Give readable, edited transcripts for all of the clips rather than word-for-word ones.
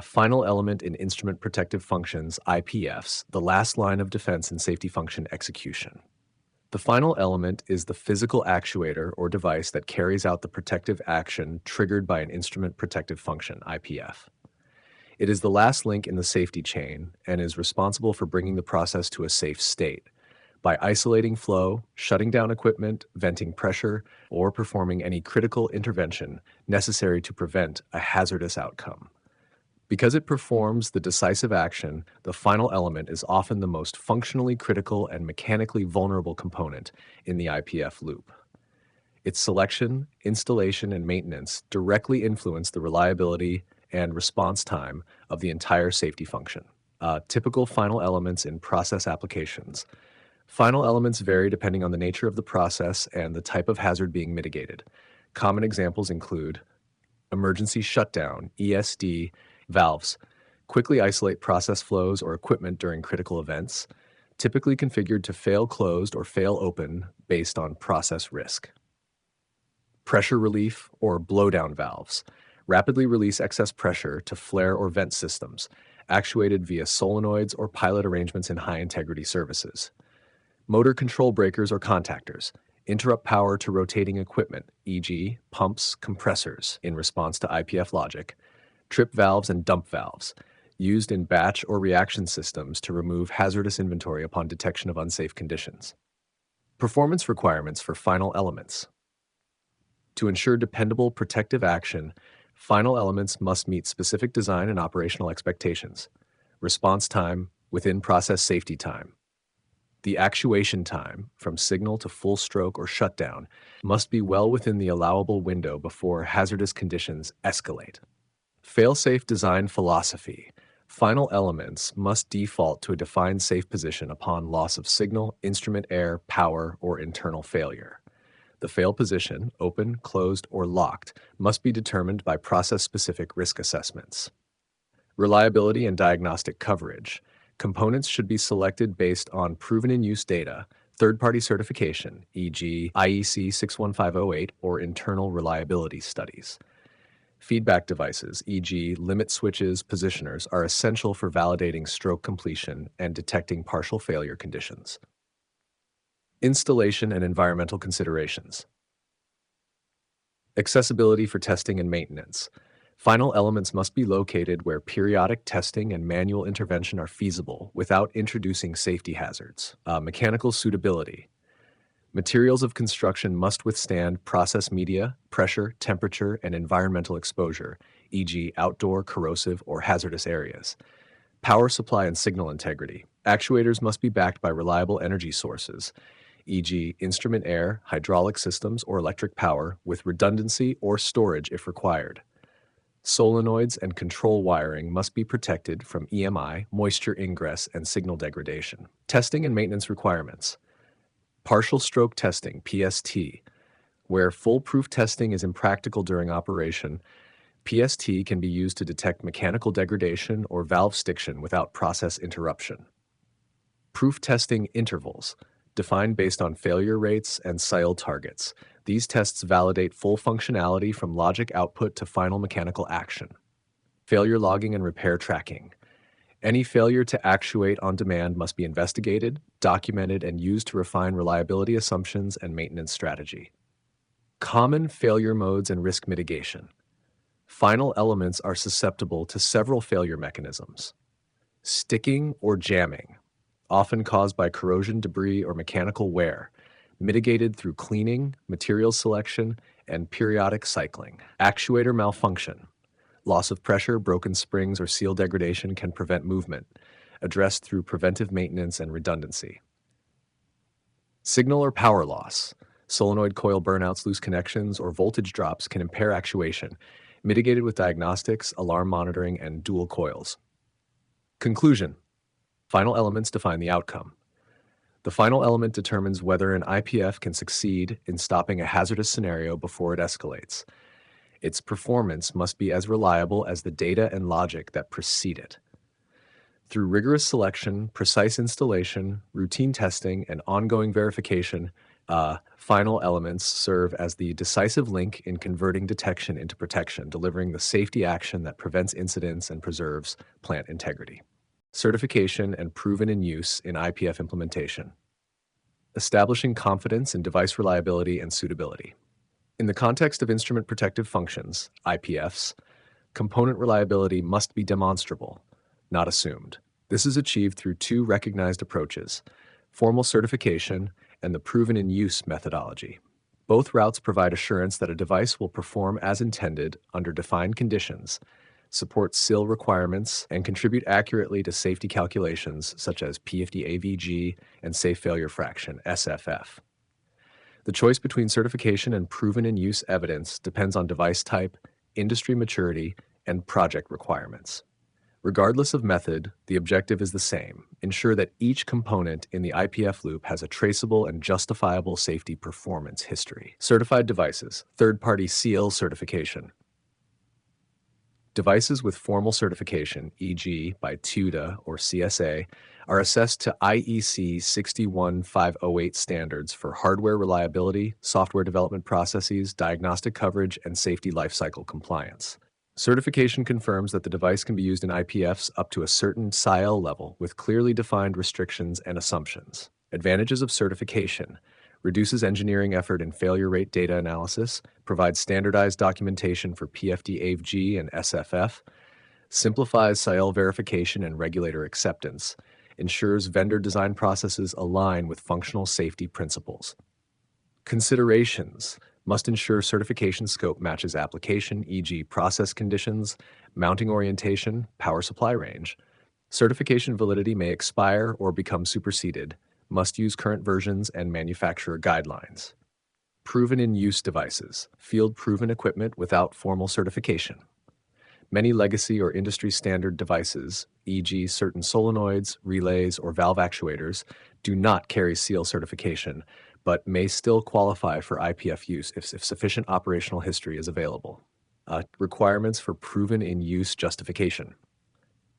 Final element in Instrument Protective Functions IPFs, the last line of defense in safety function execution. The final element is the physical actuator or device that carries out the protective action triggered by an Instrument Protective Function IPF. It is the last link in the safety chain and is responsible for bringing the process to a safe state by isolating flow, shutting down equipment, venting pressure, or performing any critical intervention necessary to prevent a hazardous outcome. Because it performs the decisive action, the final element is often the most functionally critical and mechanically vulnerable component in the IPF loop. Its selection, installation, and maintenance directly influence the reliability and response time of the entire safety function. Typical final elements in process applications. Final elements vary depending on the nature of the process and the type of hazard being mitigated. Common examples include emergency shutdown, ESD, valves quickly isolate process flows or equipment during critical events, typically configured to fail closed or fail open based on process risk. Pressure relief or blowdown valves rapidly release excess pressure to flare or vent systems, actuated via solenoids or pilot arrangements in high-integrity services. Motor control breakers or contactors interrupt power to rotating equipment, e.g., pumps, compressors, in response to IPF logic. Trip valves and dump valves, used in batch or reaction systems to remove hazardous inventory upon detection of unsafe conditions. Performance requirements for final elements. To ensure dependable protective action, final elements must meet specific design and operational expectations. Response time within process safety time. The actuation time, from signal to full stroke or shutdown, must be well within the allowable window before hazardous conditions escalate. Fail-safe design philosophy. Final elements must default to a defined safe position upon loss of signal, instrument air, power, or internal failure. The fail position, open, closed, or locked, must be determined by process-specific risk assessments. Reliability and diagnostic coverage. Components should be selected based on proven-in-use data, third-party certification, e.g. IEC 61508, or internal reliability studies. Feedback devices, e.g. limit switches, positioners, are essential for validating stroke completion and detecting partial failure conditions. Installation and environmental considerations. Accessibility for testing and maintenance. Final elements must be located where periodic testing and manual intervention are feasible without introducing safety hazards. Mechanical suitability. Materials of construction must withstand process media, pressure, temperature, and environmental exposure, e.g. outdoor, corrosive, or hazardous areas. Power supply and signal integrity. Actuators must be backed by reliable energy sources, e.g. instrument air, hydraulic systems, or electric power, with redundancy or storage if required. Solenoids and control wiring must be protected from EMI, moisture ingress, and signal degradation. Testing and maintenance requirements. Partial stroke testing, PST. Where foolproof testing is impractical during operation, PST can be used to detect mechanical degradation or valve stiction without process interruption. Proof testing intervals, defined based on failure rates and SIL targets. These tests validate full functionality from logic output to final mechanical action. Failure logging and repair tracking. Any failure to actuate on demand must be investigated, documented, and used to refine reliability assumptions and maintenance strategy. Common failure modes and risk mitigation. Final elements are susceptible to several failure mechanisms. Sticking or jamming, often caused by corrosion, debris, or mechanical wear, mitigated through cleaning, material selection, and periodic cycling. Actuator malfunction. Loss of pressure, broken springs, or seal degradation can prevent movement, addressed through preventive maintenance and redundancy. Signal or power loss. Solenoid coil burnouts, loose connections, or voltage drops can impair actuation, mitigated with diagnostics, alarm monitoring, and dual coils. Conclusion. Final elements define the outcome. The final element determines whether an IPF can succeed in stopping a hazardous scenario before it escalates. Its performance must be as reliable as the data and logic that precede it. Through rigorous selection, precise installation, routine testing, and ongoing verification, Final elements serve as the decisive link in converting detection into protection, delivering the safety action that prevents incidents and preserves plant integrity. Certification and proven in use in IPF implementation. Establishing confidence in device reliability and suitability. In the context of instrument protective functions, IPFs, component reliability must be demonstrable, not assumed. This is achieved through two recognized approaches: formal certification and the proven in use methodology. Both routes provide assurance that a device will perform as intended under defined conditions, support SIL requirements, and contribute accurately to safety calculations such as PFD-AVG and safe failure fraction, SFF. The choice between certification and proven in use evidence depends on device type, industry maturity, and project requirements. Regardless of method, the objective is the same: ensure that each component in the IPF loop has a traceable and justifiable safety performance history. Certified devices, third-party SIL certification. Devices with formal certification, e.g. by TUDA or CSA, are assessed to IEC 61508 standards for hardware reliability, software development processes, diagnostic coverage, and safety lifecycle compliance. Certification confirms that the device can be used in IPFs up to a certain SIL level with clearly defined restrictions and assumptions. Advantages of certification: reduces engineering effort in failure rate data analysis, provides standardized documentation for PFD-AVG and SFF, simplifies SIL verification and regulator acceptance, ensures vendor design processes align with functional safety principles. Considerations: must ensure certification scope matches application, e.g. process conditions, mounting orientation, power supply range. Certification validity may expire or become superseded. Must use current versions and manufacturer guidelines. Proven in use devices, field proven equipment without formal certification. Many legacy or industry standard devices, e.g. certain solenoids, relays, or valve actuators, do not carry SIL certification, but may still qualify for IPF use if sufficient operational history is available. Requirements for proven in use justification: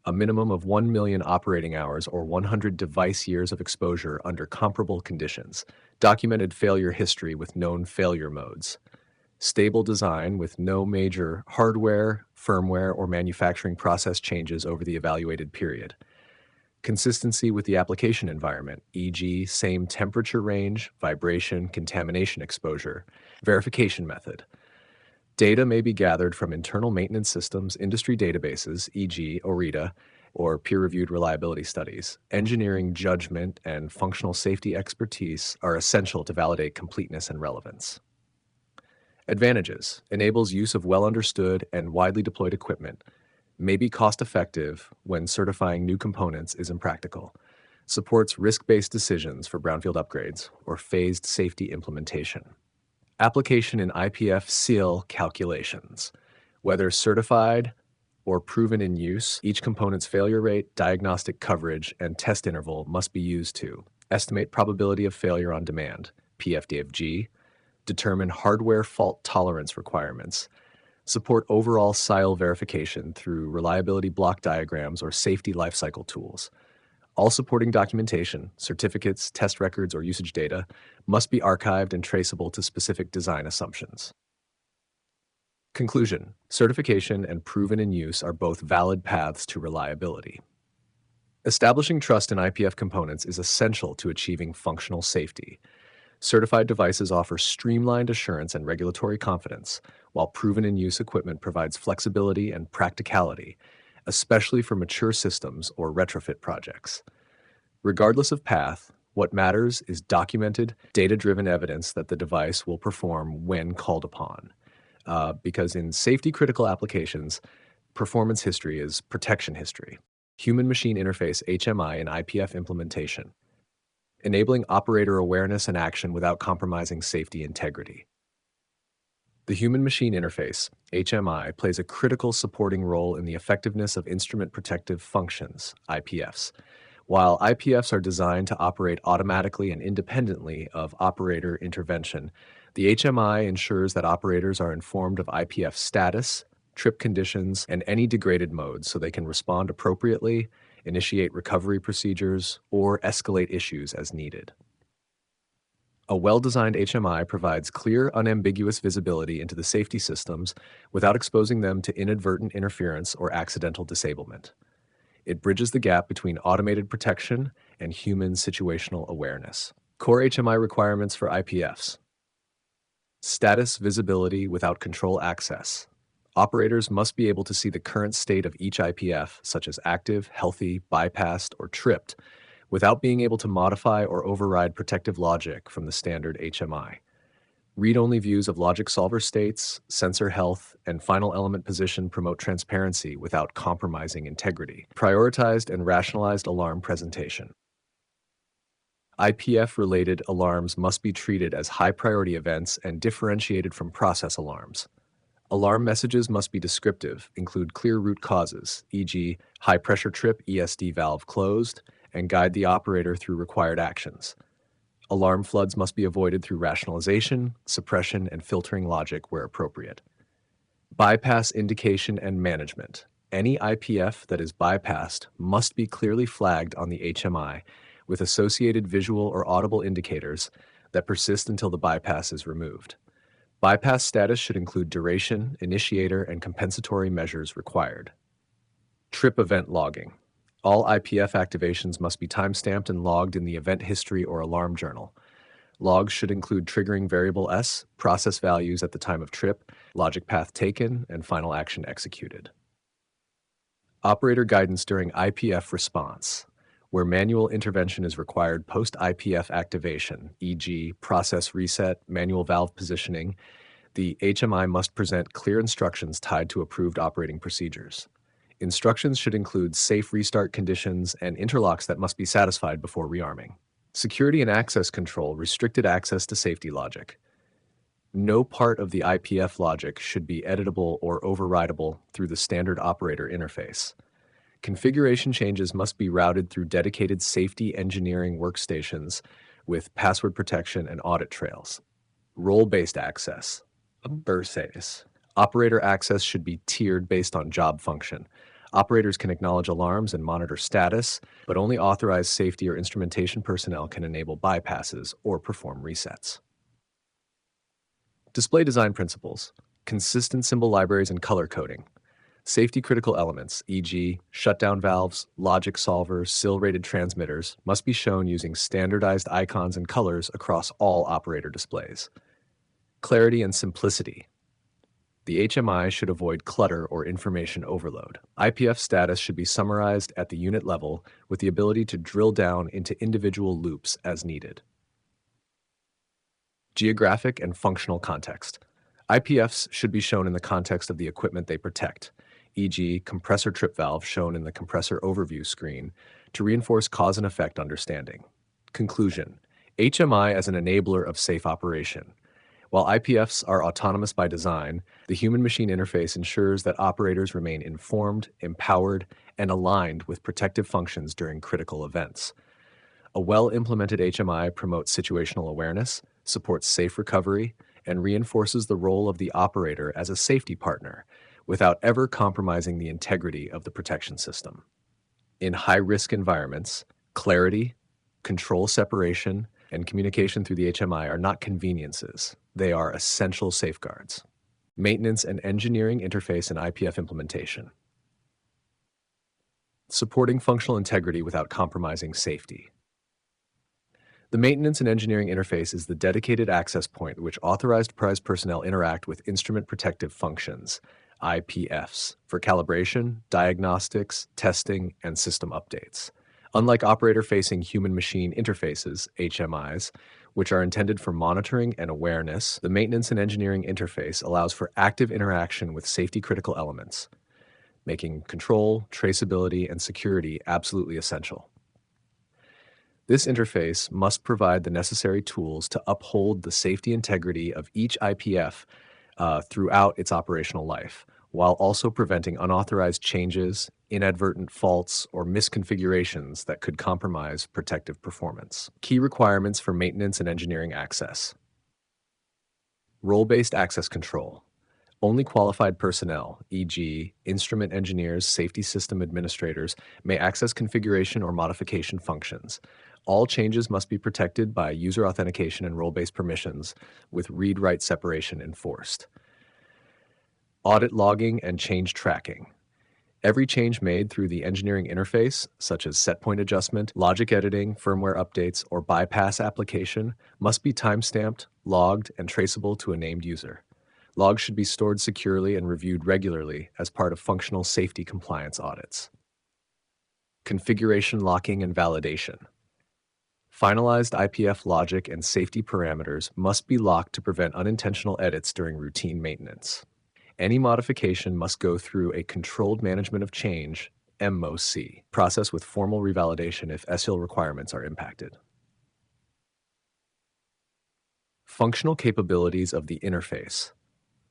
a minimum of 1 million operating hours or 100 device years of exposure under comparable conditions, documented failure history with known failure modes, stable design with no major hardware, firmware, or manufacturing process changes over the evaluated period, consistency with the application environment, e.g. same temperature range, vibration, contamination exposure. Verification method: data may be gathered from internal maintenance systems, industry databases, e.g. ORITA, or peer-reviewed reliability studies. Engineering judgment and functional safety expertise are essential to validate completeness and relevance. Advantages: enables use of well-understood and widely deployed equipment, may be cost-effective when certifying new components is impractical, supports risk-based decisions for brownfield upgrades or phased safety implementation. Application in IPF SIL calculations: whether certified or proven in use, each component's failure rate, diagnostic coverage, and test interval must be used to estimate probability of failure on demand, PFD-AVG, determine hardware fault tolerance requirements, support overall SIL verification through reliability block diagrams or safety lifecycle tools. All supporting documentation, certificates, test records, or usage data must be archived and traceable to specific design assumptions. Conclusion: certification and proven in use are both valid paths to reliability. Establishing trust in IPF components is essential to achieving functional safety. Certified devices offer streamlined assurance and regulatory confidence, while proven in use equipment provides flexibility and practicality, especially for mature systems or retrofit projects. Regardless of path, what matters is documented, data-driven evidence that the device will perform when called upon. Because in safety-critical applications, performance history is protection history. Human-machine interface (HMI) in IPF implementation, enabling operator awareness and action without compromising safety integrity. The human-machine interface, HMI, plays a critical supporting role in the effectiveness of instrument protective functions, IPFs. While IPFs are designed to operate automatically and independently of operator intervention, the HMI ensures that operators are informed of IPF status, trip conditions, and any degraded modes so they can respond appropriately, initiate recovery procedures, or escalate issues as needed. A well-designed HMI provides clear, unambiguous visibility into the safety systems without exposing them to inadvertent interference or accidental disablement. It bridges the gap between automated protection and human situational awareness. Core HMI requirements for IPFs. Status visibility without control access. Operators must be able to see the current state of each IPF, such as active, healthy, bypassed, or tripped, without being able to modify or override protective logic from the standard HMI. Read-only views of logic solver states, sensor health, and final element position promote transparency without compromising integrity. Prioritized and rationalized alarm presentation. IPF-related alarms must be treated as high-priority events and differentiated from process alarms. Alarm messages must be descriptive, include clear root causes, e.g., high-pressure trip ESD valve closed, and guide the operator through required actions. Alarm floods must be avoided through rationalization, suppression, and filtering logic where appropriate. Bypass indication and management. Any IPF that is bypassed must be clearly flagged on the HMI with associated visual or audible indicators that persist until the bypass is removed. Bypass status should include duration, initiator, and compensatory measures required. Trip event logging. All IPF activations must be timestamped and logged in the event history or alarm journal. Logs should include triggering variable S, process values at the time of trip, logic path taken, and final action executed. Operator guidance during IPF response. Where manual intervention is required post-IPF activation, e.g., process reset, manual valve positioning, the HMI must present clear instructions tied to approved operating procedures. Instructions should include safe restart conditions and interlocks that must be satisfied before rearming. Security and access control, restricted access to safety logic. No part of the IPF logic should be editable or overridable through the standard operator interface. Configuration changes must be routed through dedicated safety engineering workstations with password protection and audit trails. Role-based access. Bursace. Operator access should be tiered based on job function. Operators can acknowledge alarms and monitor status, but only authorized safety or instrumentation personnel can enable bypasses or perform resets. Display design principles. Consistent symbol libraries and color coding. Safety critical elements, e.g., shutdown valves, logic solvers, SIL-rated transmitters, must be shown using standardized icons and colors across all operator displays. Clarity and simplicity. The HMI should avoid clutter or information overload. IPF status should be summarized at the unit level with the ability to drill down into individual loops as needed. Geographic and functional context. IPFs should be shown in the context of the equipment they protect, e.g., compressor trip valve shown in the compressor overview screen, to reinforce cause and effect understanding. Conclusion: HMI as an enabler of safe operation. While IPFs are autonomous by design, the human-machine interface ensures that operators remain informed, empowered, and aligned with protective functions during critical events. A well-implemented HMI promotes situational awareness, supports safe recovery, and reinforces the role of the operator as a safety partner, without ever compromising the integrity of the protection system. In high-risk environments, clarity, control separation, and communication through the HMI are not conveniences. They are essential safeguards. Maintenance and engineering interface in IPF implementation. Supporting functional integrity without compromising safety. The maintenance and engineering interface is the dedicated access point at which authorized prize personnel interact with Instrument Protective Functions IPFs for calibration, diagnostics, testing, and system updates. Unlike operator-facing human-machine interfaces, HMIs, which are intended for monitoring and awareness, the maintenance and engineering interface allows for active interaction with safety-critical elements, making control, traceability, and security absolutely essential. This interface must provide the necessary tools to uphold the safety integrity of each IPF throughout its operational life, while also preventing unauthorized changes, inadvertent faults, or misconfigurations that could compromise protective performance. Key requirements for maintenance and engineering access. Role-based access control. Only qualified personnel, e.g., instrument engineers, safety system administrators, may access configuration or modification functions. All changes must be protected by user authentication and role-based permissions, with read-write separation enforced. Audit logging and change tracking. Every change made through the engineering interface, such as setpoint adjustment, logic editing, firmware updates, or bypass application, must be timestamped, logged, and traceable to a named user. Logs should be stored securely and reviewed regularly as part of functional safety compliance audits. Configuration locking and validation. Finalized IPF logic and safety parameters must be locked to prevent unintentional edits during routine maintenance. Any modification must go through a Controlled Management of Change (MOC) process with formal revalidation if SIL requirements are impacted. Functional capabilities of the interface.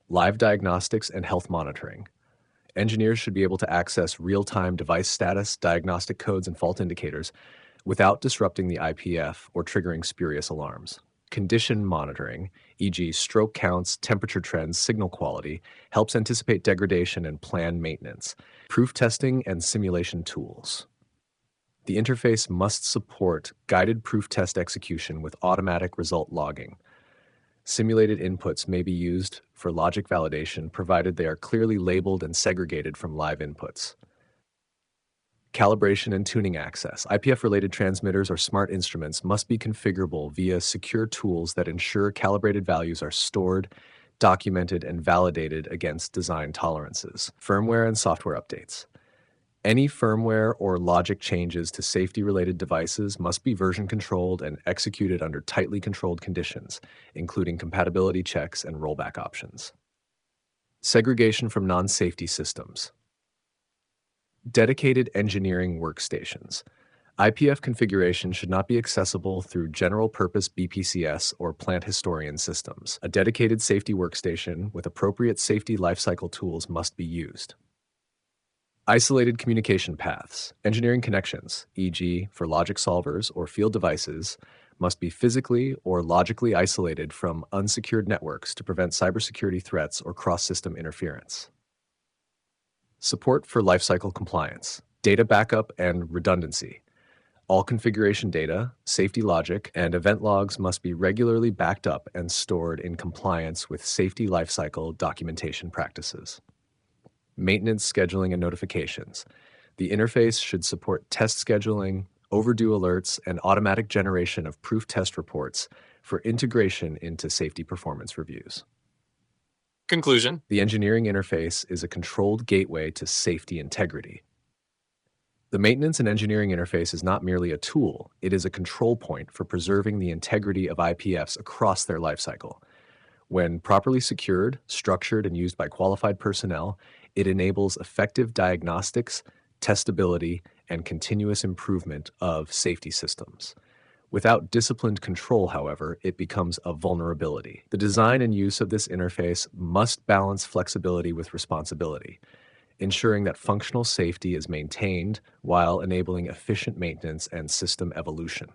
Live diagnostics and health monitoring. Engineers should be able to access real-time device status, diagnostic codes, and fault indicators without disrupting the IPF or triggering spurious alarms. Condition monitoring, e.g. stroke counts, temperature trends, signal quality, helps anticipate degradation and plan maintenance. Proof testing and simulation tools. The interface must support guided proof test execution with automatic result logging. Simulated inputs may be used for logic validation provided they are clearly labeled and segregated from live inputs. Calibration and tuning access. IPF-related transmitters or smart instruments must be configurable via secure tools that ensure calibrated values are stored, documented, and validated against design tolerances. Firmware and software updates. Any firmware or logic changes to safety-related devices must be version controlled and executed under tightly controlled conditions, including compatibility checks and rollback options. Segregation from non-safety systems. Dedicated engineering workstations. IPF configuration should not be accessible through general-purpose BPCS or plant historian systems. A dedicated safety workstation with appropriate safety lifecycle tools must be used. Isolated communication paths. Engineering connections, e.g. for logic solvers or field devices, must be physically or logically isolated from unsecured networks to prevent cybersecurity threats or cross-system interference. Support for lifecycle compliance, data backup and redundancy. All configuration data, safety logic, and event logs must be regularly backed up and stored in compliance with safety lifecycle documentation practices. Maintenance scheduling and notifications. The interface should support test scheduling, overdue alerts, and automatic generation of proof test reports for integration into safety performance reviews. Conclusion. The engineering interface is a controlled gateway to safety integrity. The maintenance and engineering interface is not merely a tool, it is a control point for preserving the integrity of IPFs across their lifecycle. When properly secured, structured, and used by qualified personnel, it enables effective diagnostics, testability, and continuous improvement of safety systems. Without disciplined control, however, it becomes a vulnerability. The design and use of this interface must balance flexibility with responsibility, ensuring that functional safety is maintained while enabling efficient maintenance and system evolution.